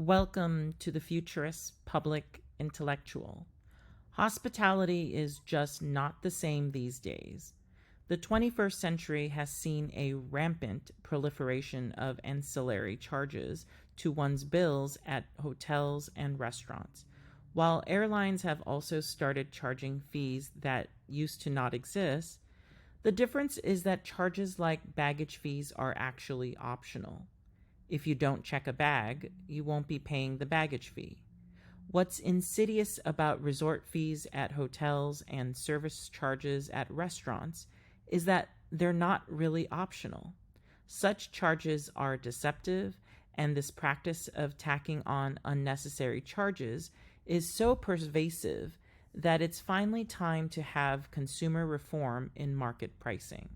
Welcome to the futurist public intellectual. Hospitality is just not the same these days. The 21st century has seen a rampant proliferation of ancillary charges to one's bills at hotels and restaurants, while airlines have also started charging fees that used to not exist. The difference is that charges like baggage fees are actually optional. If you don't check a bag, you won't be paying the baggage fee. What's insidious about resort fees at hotels and service charges at restaurants is that they're not really optional. Such charges are deceptive, and this practice of tacking on unnecessary charges is so pervasive that it's finally time to have consumer reform in market pricing.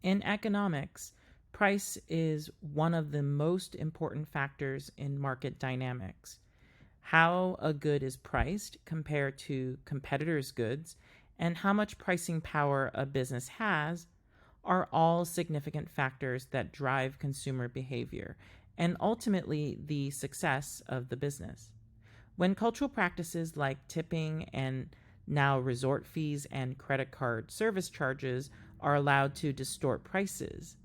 In economics, price is one of the most important factors in market dynamics. How a good is priced compared to competitors' goods and how much pricing power a business has are all significant factors that drive consumer behavior and ultimately the success of the business. When cultural practices like tipping and now resort fees and credit card service charges are allowed to distort prices,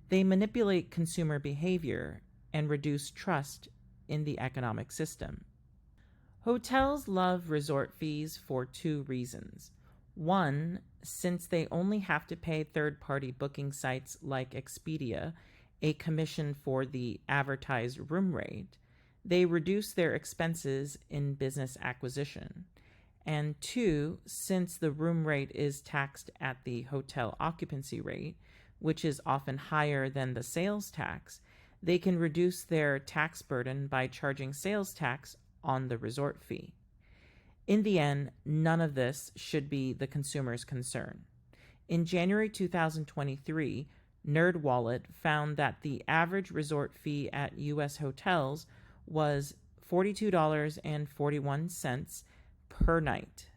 they manipulate consumer behavior and reduce trust in the economic system. Hotels love resort fees for two reasons. One, since they only have to pay third-party booking sites like Expedia a commission for the advertised room rate, they reduce their expenses in business acquisition. And two, since the room rate is taxed at the hotel occupancy rate, which is often higher than the sales tax, they can reduce their tax burden by charging sales tax on the resort fee. In the end, none of this should be the consumer's concern. In January 2023, NerdWallet found that the average resort fee at U.S. hotels was $42.41 per night.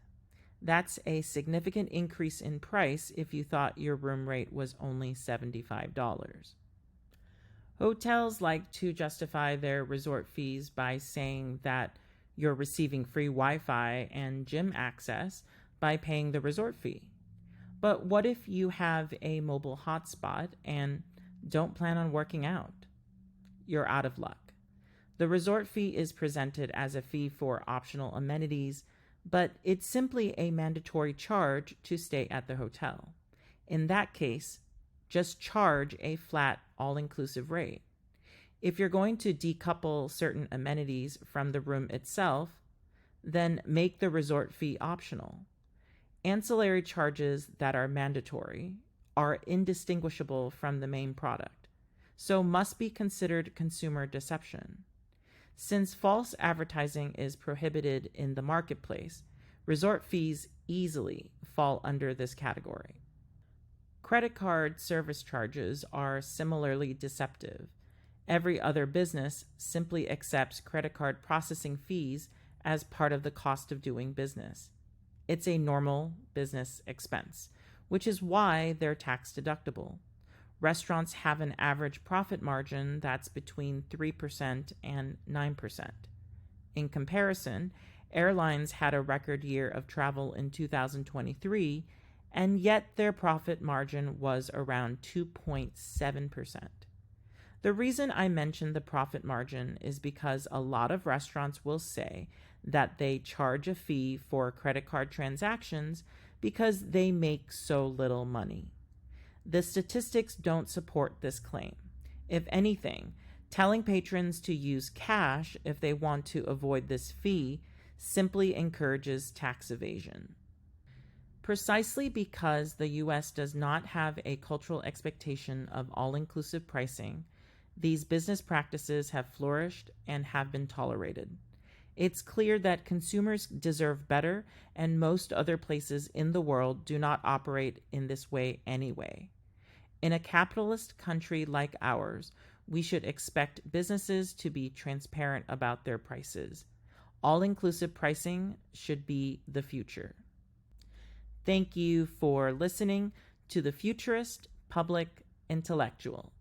That's a significant increase in price if you thought your room rate was only $75. Hotels like to justify their resort fees by saying that you're receiving free Wi-Fi and gym access by paying the resort fee. But what if you have a mobile hotspot and don't plan on working out? You're out of luck. The resort fee is presented as a fee for optional amenities, but it's simply a mandatory charge to stay at the hotel. In that case, just charge a flat, all-inclusive rate. If you're going to decouple certain amenities from the room itself, then make the resort fee optional. Ancillary charges that are mandatory are indistinguishable from the main product, so must be considered consumer deception. Since false advertising is prohibited in the marketplace, resort fees easily fall under this category. Credit card service charges are similarly deceptive. Every other business simply accepts credit card processing fees as part of the cost of doing business. It's a normal business expense, which is why they're tax deductible. Restaurants have an average profit margin that's between 3% and 9%. In comparison, airlines had a record year of travel in 2023, and yet their profit margin was around 2.7%. The reason I mention the profit margin is because a lot of restaurants will say that they charge a fee for credit card transactions because they make so little money. The statistics don't support this claim. If anything, telling patrons to use cash if they want to avoid this fee simply encourages tax evasion. Precisely because the U.S. does not have a cultural expectation of all-inclusive pricing, these business practices have flourished and have been tolerated. It's clear that consumers deserve better, and most other places in the world do not operate in this way anyway. In a capitalist country like ours, we should expect businesses to be transparent about their prices. All-inclusive pricing should be the future. Thank you for listening to the Futurist Public Intellectual.